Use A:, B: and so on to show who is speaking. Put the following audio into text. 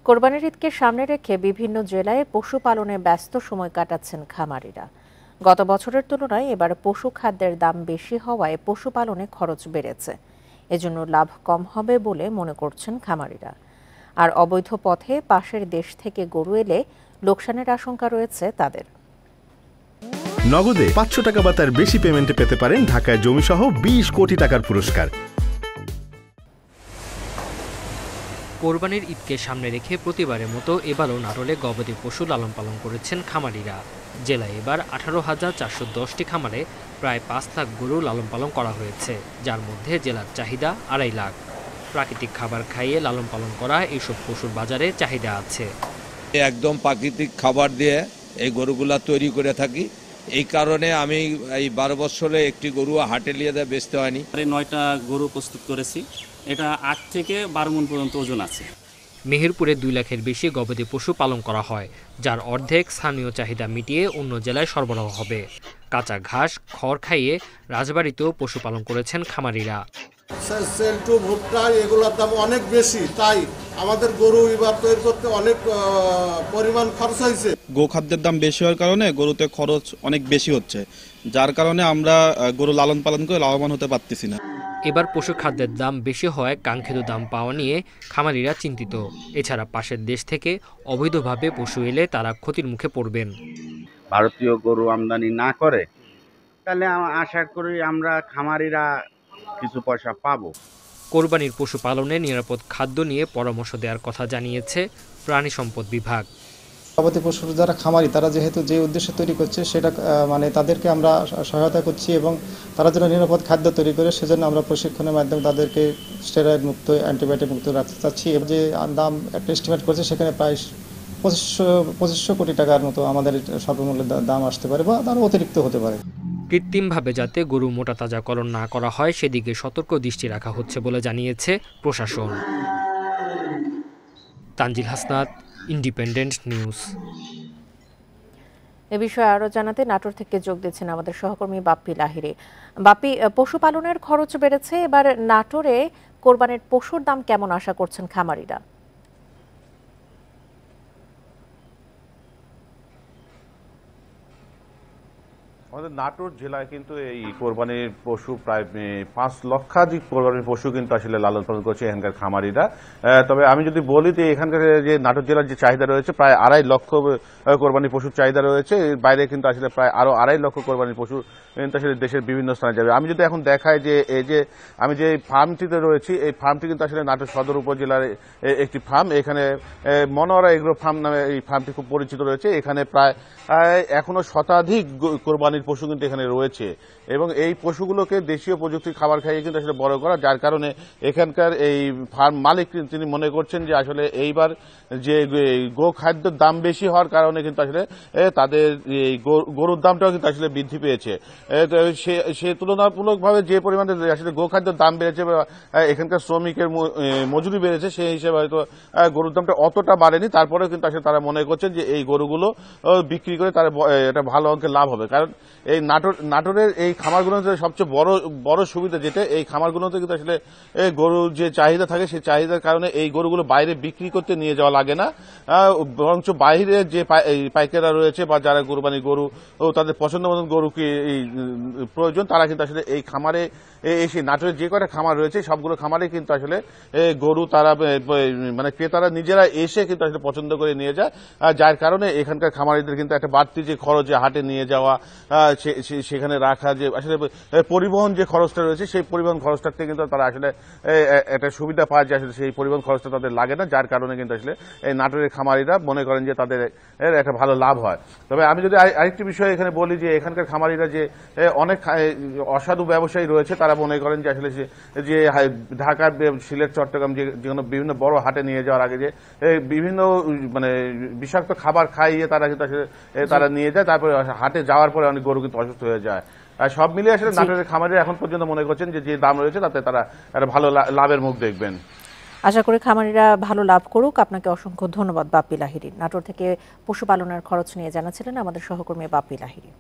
A: কোরবানির ঈদকে সামনে রেখে বিভিন্ন জেলায় পশুপালনে ব্যস্ত সময় কাটাচ্ছেন খামারিরা। গত বছরের তুলনায় এবার পশু খাদ্যের দাম বেশি হওয়ায় পশুপালনে খরচ বেড়েছে। এজন্য লাভ কম হবে বলে মনে করছেন খামারিরা। আর অবৈধ পথে পাশের দেশ থেকে গরু এলে লোকসানের আশঙ্কা রয়েছে তাদের।
B: নগদে ৫০০ টাকা বা তার বেশি পেমেন্টে পেতে পারেন ঢাকায় জমিসহ ২০ কোটি টাকার পুরস্কার।
C: কোরবানির ঈদকে সামনে রেখে প্রতিবারের মতো এবারও নাটোরে গবাদি পশু লালন পালন করেছেন খামারিরা। জেলায় এবার ১৮,৪১০টি খামারে প্রায় ৫ লাখ গরু লালন পালন করা হয়েছে, যার মধ্যে জেলার চাহিদা ২.৫ লাখ। প্রাকৃতিক খাবার খাইয়ে লালন পালন করা এইসব পশুর বাজারে চাহিদা আছে।
D: একদম প্রাকৃতিক খাবার দিয়ে এই গরুগুলা তৈরি করে থাকি। এই কারণে আমি এই ১২ বছরে একটি গরু হাটে নিয়ে যায় বেচতে হয়নি।
E: ৯টা গরু প্রস্তুত করেছি। এটা ৮ থেকে ১২ মণ পর্যন্ত ওজন আছে।
C: মেহেরপুরে ২ লাখের বেশি গবাদি পশু পালন করা হয়, যার অর্ধেক স্থানীয় চাহিদা মিটিয়ে অন্য জেলায় সরবরাহ হবে। কাঁচা ঘাস, খড় খাইয়ে রাজবাড়িতেও পশুপালন করেছেন খামারিরা।
F: সেন্টু, ভুট্টা এগুলোর দাম অনেক বেশি, তাই আমাদের গরু এবার তৈরি করতে অনেক পরিমাণ খরচ হয়েছে।
G: গোখাদ্যের দাম বেশি হওয়ার কারণে গরুতে খরচ অনেক বেশি হচ্ছে, যার কারণে আমরা গরু লালন পালন করে লাভবান হতে পারতেছি না।
C: এবার পশু খাদ্যের দাম বেশি হওয়ায় কাঙ্ক্ষিত দাম পাওয়া নিয়ে খামারিরা চিন্তিত। এছাড়া পাশের দেশ থেকে অবৈধভাবে পশু এলে তারা ক্ষতির মুখে পড়বেন।
H: ভারতীয় গরু আমদানি না করে তাহলে আশা করি আমরা খামারিরা কিছু পয়সা পাবো।
C: কোরবানির পশু পালনে নিরাপদ খাদ্য নিয়ে পরামর্শ দেওয়ার কথা জানিয়েছে প্রাণী সম্পদ বিভাগ।
I: গবাদি পশুর যারা খামারি, তারা যেহেতু যে উদ্দেশ্যে তৈরি করছে সেটা তাদেরকে আমরা সহায়তা করছি এবং তারা যেন নিরাপদ খাদ্য তৈরি করে, সেজন্য আমরা প্রশিক্ষণের মাধ্যমে তাদেরকে স্টেরয়েড মুক্ত, অ্যান্টিবায়োটিক মুক্ত রাখতে চাচ্ছি। যে দাম একটা এস্টিমেট করছে, সেখানে প্রায় ২৫০০ কোটি টাকার মতো আমাদের সর্বমূল্যের দাম আসতে পারে বা তার অতিরিক্ত হতে পারে।
C: কৃত্রিমভাবে যাতে গরু মোটা তাজাকরণ না করা হয় সেদিকে সতর্ক দৃষ্টি রাখা হচ্ছে বলে জানিয়েছে প্রশাসন। Tanzil Hasnat, independent news.
A: এ বিষয়ে আরো জানাতে নাটোর থেকে যোগ দিচ্ছেন আমাদের সহকর্মী বাপ্পি লাহিড়ী। বাপ্পি, পশুপালনের খরচ বেড়েছে, এবার নাটোরে কোরবানির পশুর দাম কেমন আশা করছেন খামারিরা?
J: আমাদের নাটোর জেলায় কিন্তু এই কোরবানির পশু প্রায় ৫ লক্ষাধিক কোরবানির পশু কিন্তু আসলে লালন পালন করছে এখানকার খামারিরা। তবে আমি যদি বলি যে এখানকার যে নাটোর জেলার যে চাহিদা রয়েছে প্রায় ২.৫ লক্ষ কোরবানির পশুর চাহিদা রয়েছে। এর বাইরে কিন্তু আসলে প্রায় আরো ২.৫ লক্ষ কোরবানির পশু কিন্তু আসলে দেশের বিভিন্ন স্থানে যাবে। আমি যদি এখন দেখাই যে এই যে আমি যে ফার্মটিতে রয়েছি, এই ফার্মটি কিন্তু আসলে নাটোর সদর উপজেলার একটি ফার্ম। এখানে মনোহরা এগ্রো ফার্ম নামে এই ফার্মটি খুব পরিচিত রয়েছে। এখানে প্রায় এখনো শতাধিক কোরবানির পশু কিন্তু এখানে রয়েছে এবং এই পশুগুলোকে দেশীয় প্রযুক্তির খাবার খাইয়ে কিন্তু আসলে বড় করা, যার কারণে এখানকার এই ফার্ম মালিক তিনি মনে করছেন যে আসলে এইবার যে গো খাদ্যের দাম বেশি হওয়ার কারণে কিন্তু আসলে তাদের এই গরুর দামটাও কিন্তু আসলে বৃদ্ধি পেয়েছে। সে তুলনামূলকভাবে যে পরিমাণে আসলে গো খাদ্যের দাম বেড়েছে বা এখানকার শ্রমিকের মজুরি বেড়েছে, সেই হিসেবে হয়তো গরুর দামটা অতটা বাড়েনি। তারপরেও কিন্তু আসলে তারা মনে করছেন যে এই গরুগুলো বিক্রি করে তারা এটা ভালো অঙ্কের লাভ হবে। কারণ এই নাটোরের এই খামারগুলোতে সবচেয়ে বড় সুবিধা যেটা, এই খামারগুলোতে কিন্তু আসলে গরুর যে চাহিদা থাকে সেই চাহিদার কারণে এই গরুগুলো বাইরে বিক্রি করতে নিয়ে যাওয়া লাগে না, বরঞ্চ বাইরে যে পাইকাররা রয়েছে বা যারা কোরবানির গরু তাদের পছন্দ মতন গরু কি প্রয়োজন, তারা কিন্তু আসলে এই খামারে এসে নাটোরের যে কটা খামার রয়েছে সবগুলো খামারে কিন্তু আসলে গরু তারা মানে ক্রেতারা নিজেরা এসে কিন্তু আসলে পছন্দ করে নিয়ে যায়, যার কারণে এখানকার খামারিদের কিন্তু একটা বাড়তি যে খরচ, হাটে নিয়ে যাওয়া, সেখানে রাখা, যে আসলে পরিবহন যে খরচটা রয়েছে সেই পরিবহন খরচটা থেকে কিন্তু তারা আসলে একটা সুবিধা পায় যে আসলে সেই পরিবহন খরচটা তাদের লাগে না, যার কারণে কিন্তু আসলে এই নাটোরের খামারিরা মনে করেন যে তাদের একটা ভালো লাভ হয়। তবে আমি যদি আরেকটি বিষয় এখানে বলি যে এখানকার খামারিরা যে অনেক অসাধু ব্যবসায়ী রয়েছে, তারা মনে করেন যে আসলে যে ঢাকা, সিলেট, চট্টগ্রাম যে কোনো বিভিন্ন বড় হাটে নিয়ে যাওয়ার আগে যে বিভিন্ন মানে বিষাক্ত খাবার খাইয়ে তারা কিন্তু আসলে তারা নিয়ে যায়, তারপরে হাটে যাওয়ার পরে অনেক গরু কিন্তু অসুস্থ হয়ে যায়। আর সব মিলিয়ে আসলে নাটোরের খামারিরা এখন পর্যন্ত মনে করছেন যে দাম রয়েছে তাতে তারা একটা ভালো লাভের মুখ দেখবেন।
A: আশা করি খামারিরা ভালো লাভ করুক। আপনাকে অসংখ্য ধন্যবাদ বাপ্পি লাহিড়ী। নাটোর থেকে পশুপালনের খরচ নিয়ে জানাচ্ছিলেন আমাদের সহকর্মী বাপ্পি লাহিড়ী।